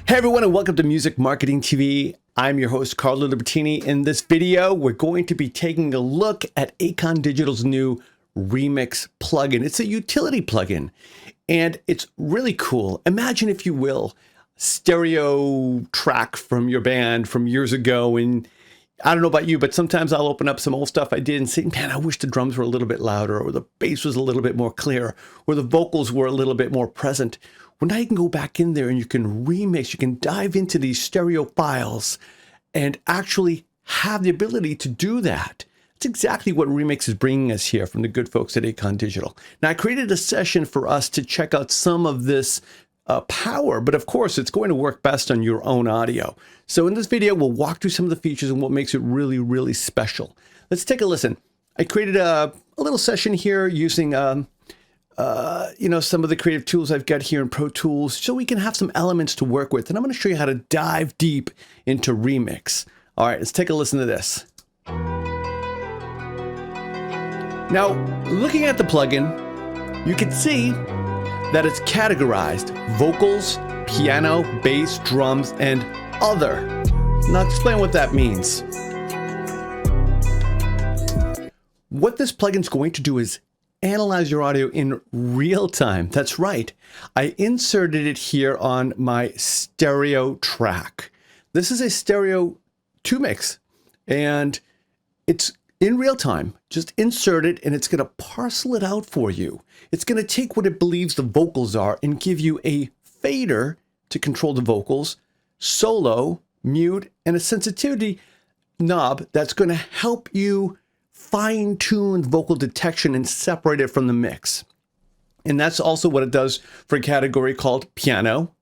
Hey everyone, and welcome to Music Marketing TV. I'm your host, Carlo Libertini. In this video, we're going to be taking a look at Acon Digital's new Remix plugin. It's a utility plugin, and it's really cool. Imagine, if you will, stereo track from your band from years ago. And I don't know about you, but sometimes I'll open up some old stuff I did and say, man, I wish the drums were a little bit louder, or the bass was a little bit more clear, or the vocals were a little bit more present. Well, now you can go back in there and you can remix, you can dive into these stereo files and actually have the ability to do that. That's exactly what Remix is bringing us here from the good folks at Acon Digital. Now, I created a session for us to check out some of this power, but of course, it's going to work best on your own audio. So in this video, we'll walk through some of the features and what makes it really, really special. Let's take a listen. I created a little session here using some of the creative tools I've got here in Pro Tools, so we can have some elements to work with. And I'm going to show you how to dive deep into Remix. All right, let's take a listen to this. Now, looking at the plugin, you can see that it's categorized: vocals, piano, bass, drums, and other. Now, I'll explain what that means. What this plugin's going to do is analyze your audio in real time. That's right. I inserted it here on my stereo track. This is a stereo 2 mix, and it's in real time. Just insert it and it's going to parcel it out for you. It's going to take what it believes the vocals are and give you a fader to control the vocals, solo, mute, and a sensitivity knob that's going to help you fine-tune vocal detection and separate it from the mix. And that's also what it does for a category called piano,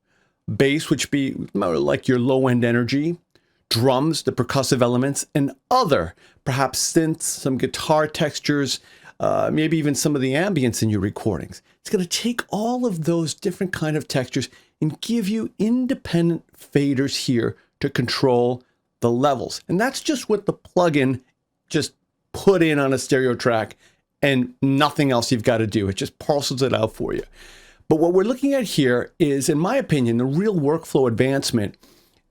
bass, which be more like your low-end energy, drums, the percussive elements, and other, perhaps synths, some guitar textures, maybe even some of the ambience in your recordings. It's going to take all of those different kind of textures and give you independent faders here to control the levels. And that's just what the plugin just put in on a stereo track, and nothing else you've got to do. It just parcels it out for you. But what we're looking at here is, in my opinion, the real workflow advancement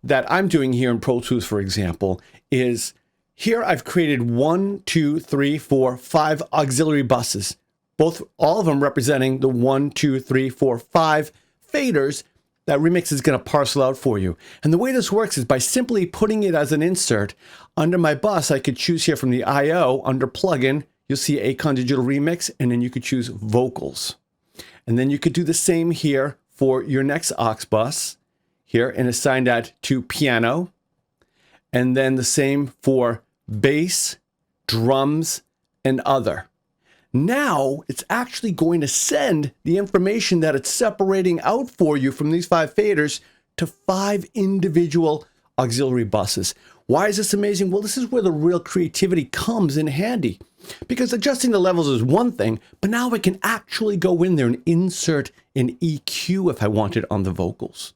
that I'm doing here in Pro Tools, for example, is here I've created 1, 2, 3, 4, 5 auxiliary buses, all of them representing the 1, 2, 3, 4, 5 faders that Remix is going to parcel out for you. And the way this works is by simply putting it as an insert under my bus. I could choose here from the I/O under plugin. You'll see Acon Digital Remix, and then you could choose vocals. And then you could do the same here for your next aux bus here and assign that to piano. And then the same for bass, drums, and other. Now it's actually going to send the information that it's separating out for you from these 5 faders to 5 individual auxiliary buses. Why is this amazing? Well, this is where the real creativity comes in handy, because adjusting the levels is one thing, but now I can actually go in there and insert an EQ if I want it on the vocals,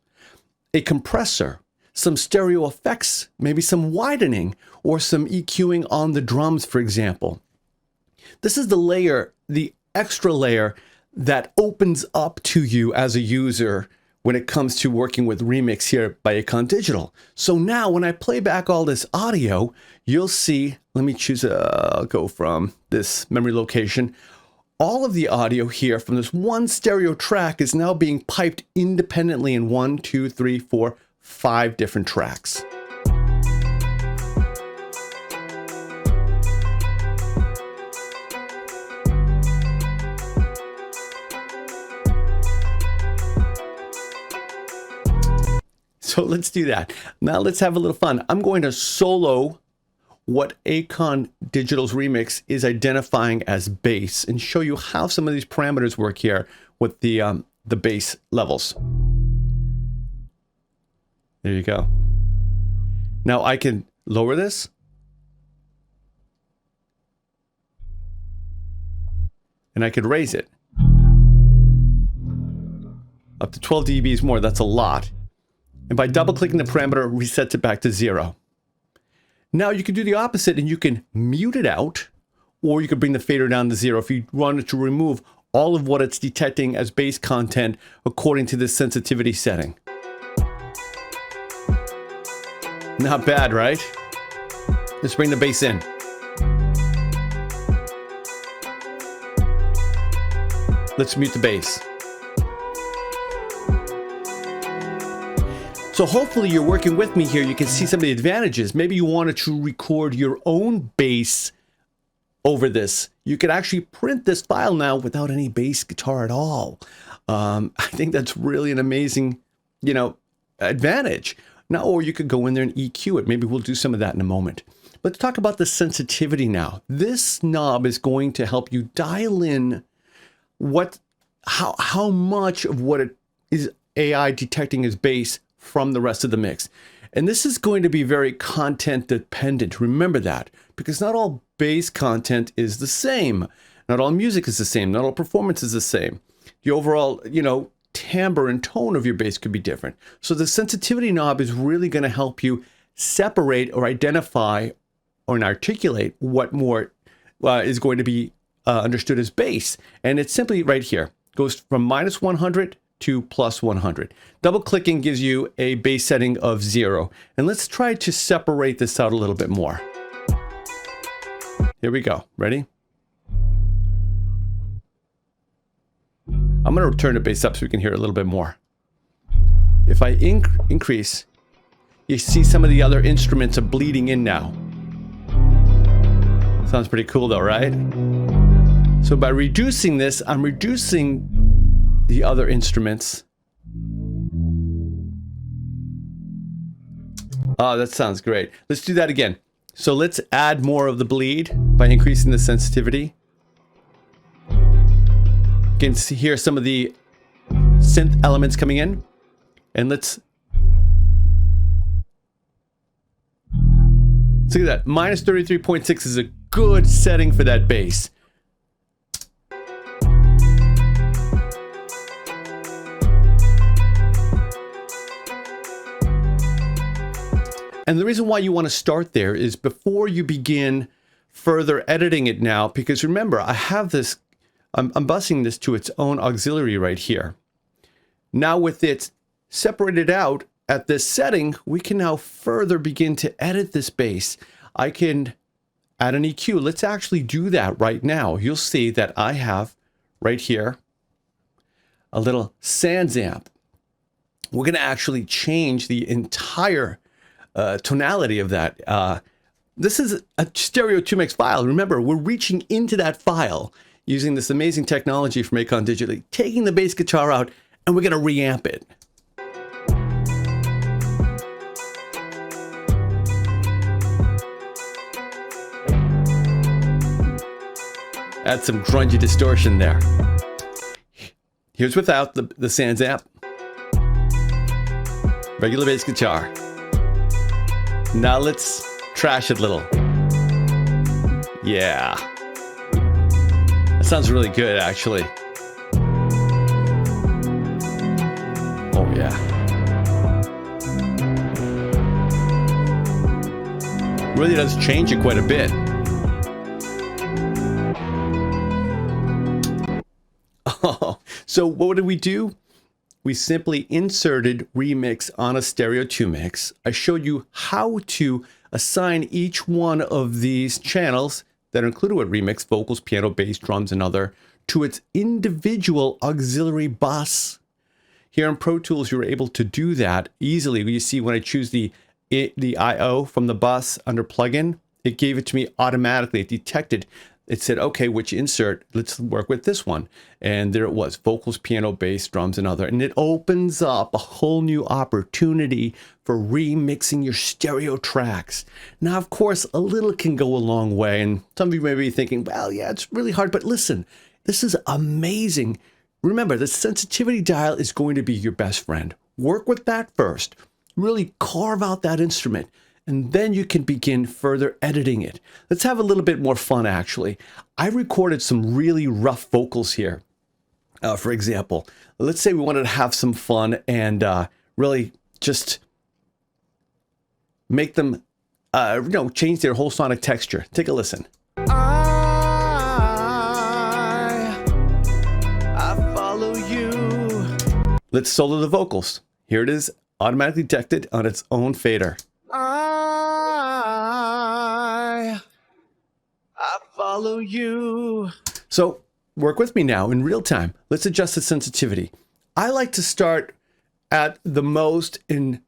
a compressor, some stereo effects, maybe some widening, or some EQing on the drums, for example. This is the layer, the extra layer that opens up to you as a user when it comes to working with Remix here by Acon Digital. So now when I play back all this audio, you'll see, let me choose, I'll go from this memory location. All of the audio here from this one stereo track is now being piped independently in 1, 2, 3, 4, 5 different tracks. So let's do that. Now let's have a little fun. I'm going to solo what Acon Digital's Remix is identifying as bass and show you how some of these parameters work here with the bass levels. There you go. Now I can lower this. And I could raise it. Up to 12 dBs more, that's a lot. And by double-clicking the parameter, resets it back to 0. Now you can do the opposite and you can mute it out, or you could bring the fader down to 0 if you wanted to remove all of what it's detecting as bass content according to this sensitivity setting. Not bad, right? Let's bring the bass in. Let's mute the bass. So hopefully you're working with me here. You can see some of the advantages. Maybe you wanted to record your own bass over this. You could actually print this file now without any bass guitar at all. I think that's really an amazing, advantage. Now, or you could go in there and EQ it. Maybe we'll do some of that in a moment. Let's talk about the sensitivity now. This knob is going to help you dial in how much of what it is AI detecting as bass from the rest of the mix. And this is going to be very content dependent. Remember that, because not all bass content is the same. Not all music is the same. Not all performance is the same. The overall, timbre and tone of your bass could be different. So the sensitivity knob is really going to help you separate or identify or articulate what more is going to be understood as bass. And it's simply right here. Goes from -100 to +100. Double clicking gives you a bass setting of 0. And let's try to separate this out a little bit more. Here we go. Ready? I'm going to turn the bass up so we can hear it a little bit more. If I increase, you see some of the other instruments are bleeding in now. Sounds pretty cool though, right? So by reducing this, I'm reducing the other instruments. Oh, that sounds great. Let's do that again. So let's add more of the bleed by increasing the sensitivity. You can hear some of the synth elements coming in. And let's look at that. -33.6 is a good setting for that bass. And the reason why you want to start there is before you begin further editing it now, because remember, I have this, I'm busing this to its own auxiliary right here. Now with it separated out at this setting, we can now further begin to edit this bass. I can add an EQ. Let's actually do that right now. You'll see that I have right here a little Sans amp. We're going to actually change the entire tonality of that. This is a stereo 2-mix file. Remember, we're reaching into that file using this amazing technology from Acon Digital, taking the bass guitar out, and we're going to reamp it. Add some grungy distortion there. Here's without the Sans amp. Regular bass guitar. Now let's trash it a little. Yeah. That sounds really good, actually. Oh, yeah. Really does change it quite a bit. Oh, so what did we do? We simply inserted remix on a stereo 2-mix. I showed you how to assign each one of these channels that are included with remix, vocals, piano, bass, drums, and other, to its individual auxiliary bus. Here in Pro Tools, you're able to do that easily. You see when I choose the I/O from the bus under plugin, it gave it to me automatically. It detected. It said, okay, which insert? Let's work with this one. And there it was, vocals, piano, bass, drums, and other. And it opens up a whole new opportunity for remixing your stereo tracks. Now, of course, a little can go a long way. And some of you may be thinking, well, yeah, it's really hard. But listen, this is amazing. Remember, the sensitivity dial is going to be your best friend. Work with that first. Really carve out that instrument. And then you can begin further editing it. Let's have a little bit more fun, actually. I recorded some really rough vocals here. For example, let's say we wanted to have some fun and really just make them, change their whole sonic texture. Take a listen. I follow you. Let's solo the vocals. Here it is, automatically detected on its own fader. follow you. So work with me now in real time. Let's adjust the sensitivity. I like to start at the most and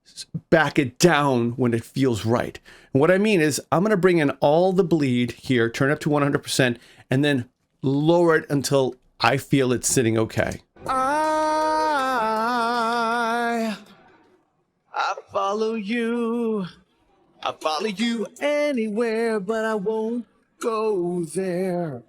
back it down when it feels right. And what I mean is I'm going to bring in all the bleed here, turn up to 100%, and then lower it until I feel it's sitting okay. I follow you. I follow you anywhere, but I won't go there.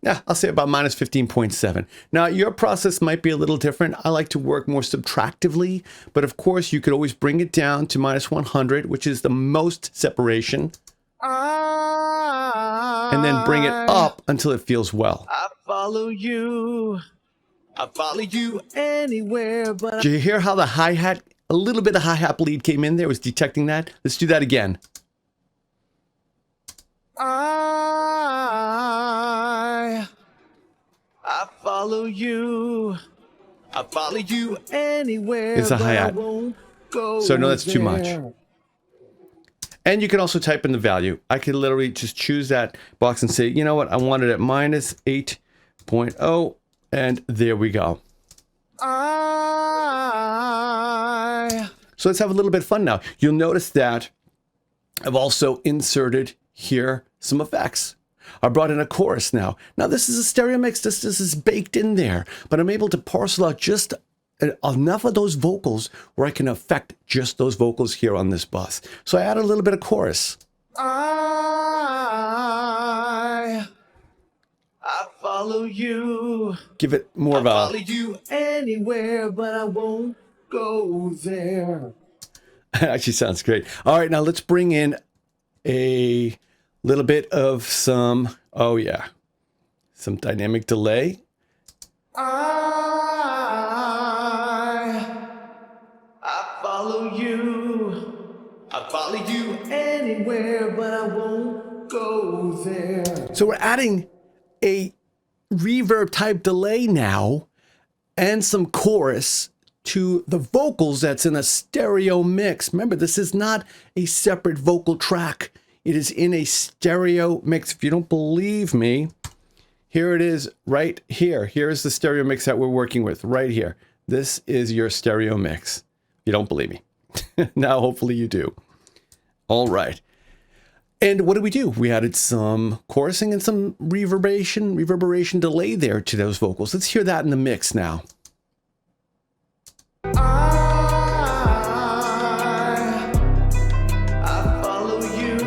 Yeah, I'll say about minus 15.7. Now, your process might be a little different. I like to work more subtractively, but of course, you could always bring it down to minus 100, which is the most separation, and then bring it up until it feels well. I follow you. I follow you anywhere, but... Did you hear how the hi-hat, a little bit of hi-hat bleed came in there? It was detecting that. Let's do that again. I follow you. I follow you anywhere. It's a hi-hat. So no, that's too much. And you can also type in the value. I could literally just choose that box and say, you know what, I want it at minus 8.0, and there we go. So let's have a little bit of fun now. You'll notice that I've also inserted here some effects. I brought in a chorus now. Now this is a stereo mix. This is baked in there, but I'm able to parcel out just enough of those vocals where I can affect just those vocals here on this bus. So I added a little bit of chorus. I follow you. Give it more of a... I follow you anywhere, but I won't go there. Actually sounds great. All right, now let's bring in a little bit of some, oh yeah, some dynamic delay. I follow you. I follow you anywhere, but I won't go there. So we're adding a reverb type delay now and some chorus to the vocals that's in a stereo mix. Remember, this is not a separate vocal track. It is in a stereo mix. If you don't believe me, here it is right here. Here's the stereo mix that we're working with right here. This is your stereo mix. If you don't believe me. Now, hopefully you do. All right. And what did we do? We added some chorusing and some reverberation delay there to those vocals. Let's hear that in the mix now. I follow you.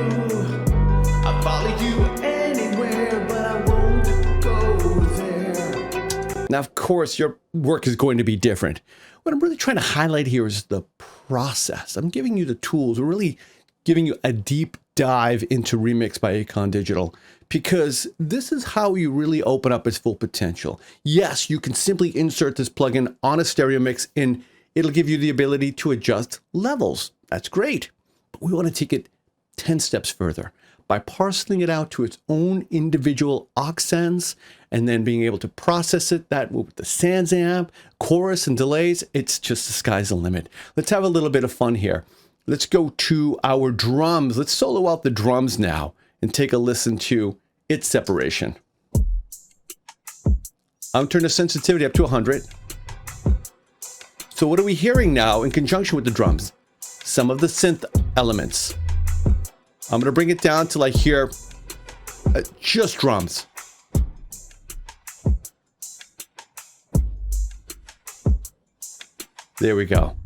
I follow you anywhere, but I won't go there. Now, of course, your work is going to be different. What I'm really trying to highlight here is the process. I'm giving you the tools. We're really giving you a deep dive into Remix by Acon Digital, because this is how you really open up its full potential. Yes, you can simply insert this plugin on a stereo mix and it'll give you the ability to adjust levels. That's great. But we want to take it 10 steps further by parceling it out to its own individual aux sends and then being able to process it that with the sans amp, chorus, and delays. It's just the sky's the limit. Let's have a little bit of fun here. Let's go to our drums. Let's solo out the drums now and take a listen to its separation. I'm turning the sensitivity up to 100. So what are we hearing now in conjunction with the drums? Some of the synth elements. I'm going to bring it down till I hear just drums. There we go.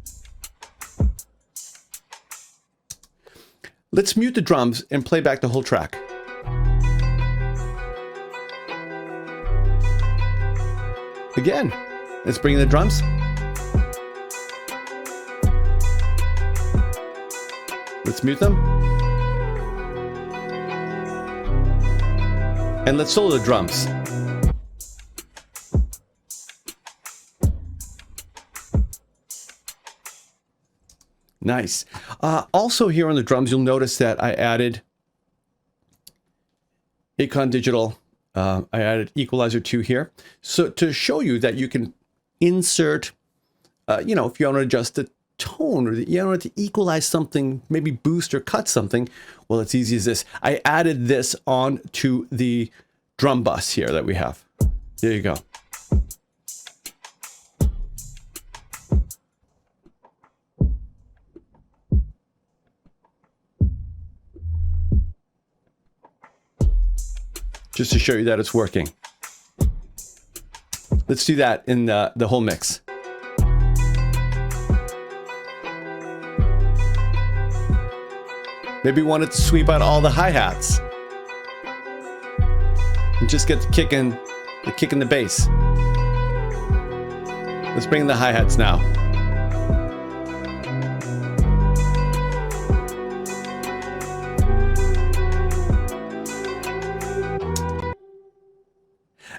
Let's mute the drums and play back the whole track. Again, let's bring in the drums. Let's mute them. And let's solo the drums. Nice. Also here on the drums, you'll notice that I added Acon Digital. I added equalizer 2 here. So to show you that you can insert, if you want to adjust the tone, or you want to equalize something, maybe boost or cut something, well, it's easy as this. I added this on to the drum bus here that we have. There you go. Just to show you that it's working. Let's do that in the whole mix. Maybe we wanted to sweep out all the hi-hats and just get the kick in the bass. Let's bring in the hi-hats now.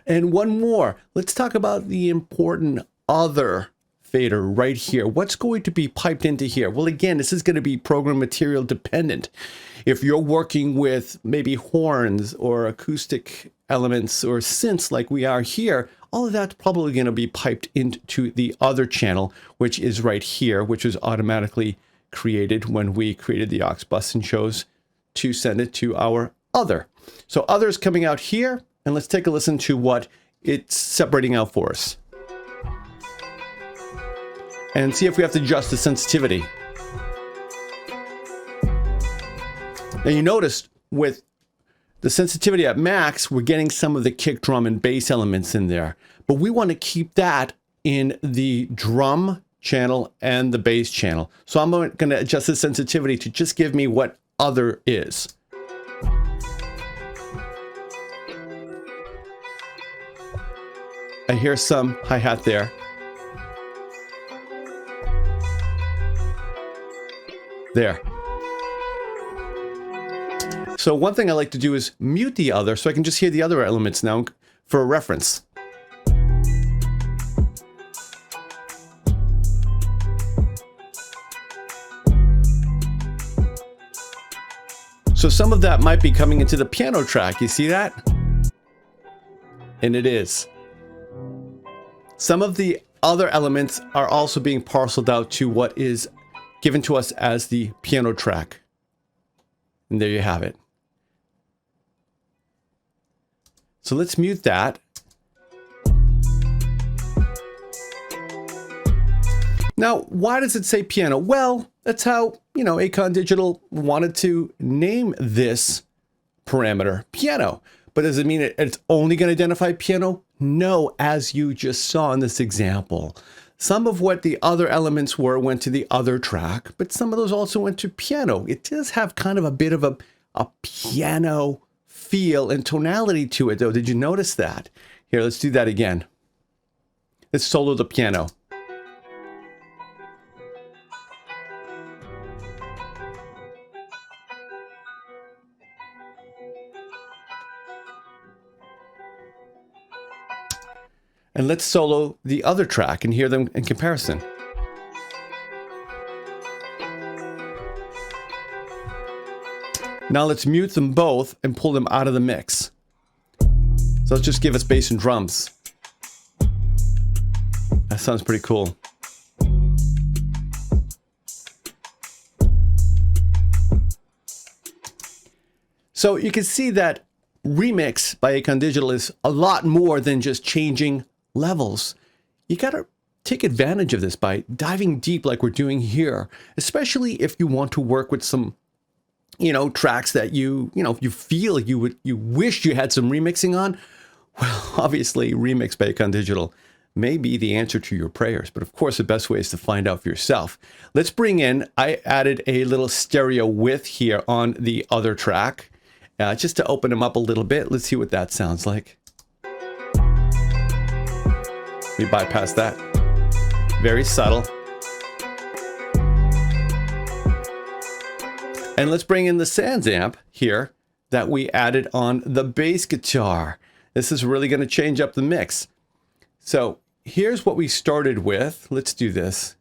And one more. Let's talk about the important other fader right here. What's going to be piped into here? Well, again, this is going to be program material dependent. If you're working with maybe horns or acoustic elements or synths like we are here, all of that's probably going to be piped into the other channel, which is right here, which was automatically created when we created the aux bus and chose to send it to our other. So other is coming out here, and let's take a listen to what it's separating out for us. And see if we have to adjust the sensitivity. Now you notice with the sensitivity at max, we're getting some of the kick drum and bass elements in there. But we want to keep that in the drum channel and the bass channel. So I'm going to adjust the sensitivity to just give me what other is. I hear some hi-hat there. There. So one thing I like to do is mute the other so I can just hear the other elements now for a reference. So some of that might be coming into the piano track. You see that? And it is. Some of the other elements are also being parceled out to what is given to us as the piano track. And there you have it. So let's mute that. Now, why does it say piano? Well, that's how, Acon Digital wanted to name this parameter piano. But does it mean it's only going to identify piano? No, as you just saw in this example. Some of what the other elements went to the other track, but some of those also went to piano. It does have kind of a bit of a piano feel and tonality to it, though. Did you notice that? Here, let's do that again. Let's solo the piano. And let's solo the other track and hear them in comparison. Now let's mute them both and pull them out of the mix. So let's just give us bass and drums. That sounds pretty cool. So you can see that Remix by Acon Digital is a lot more than just changing levels. You got to take advantage of this by diving deep like we're doing here, especially if you want to work with some, tracks that you feel you wish you had some remixing on. Well, obviously Remix by Acon Digital may be the answer to your prayers, but of course the best way is to find out for yourself. Let's bring in, I added a little stereo width here on the other track, just to open them up a little bit. Let's see what that sounds like. We bypass that. Very subtle. And let's bring in the Sans amp here that we added on the bass guitar. This is really going to change up the mix. So here's what we started with. Let's do this.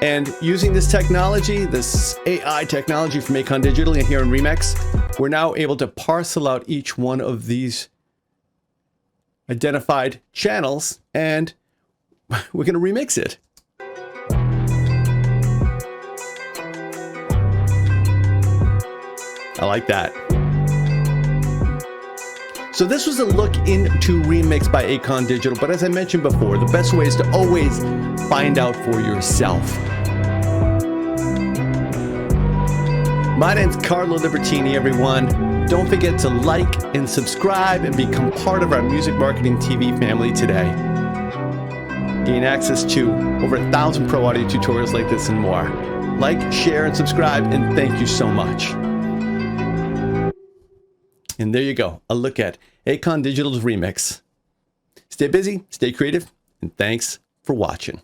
And using this technology, this AI technology from Acon Digital and here in Remix, we're now able to parcel out each one of these identified channels, and we're going to remix it. I like that. So this was a look into Remix by Acon Digital, but as I mentioned before, the best way is to always find out for yourself. My name's Carlo Libertini, everyone. Don't forget to like and subscribe and become part of our Music Marketing TV family today. Gain access to over 1,000 pro audio tutorials like this and more. Like, share, and subscribe, and thank you so much. And there you go, a look at Acon Digital's Remix. Stay busy, stay creative, and thanks for watching.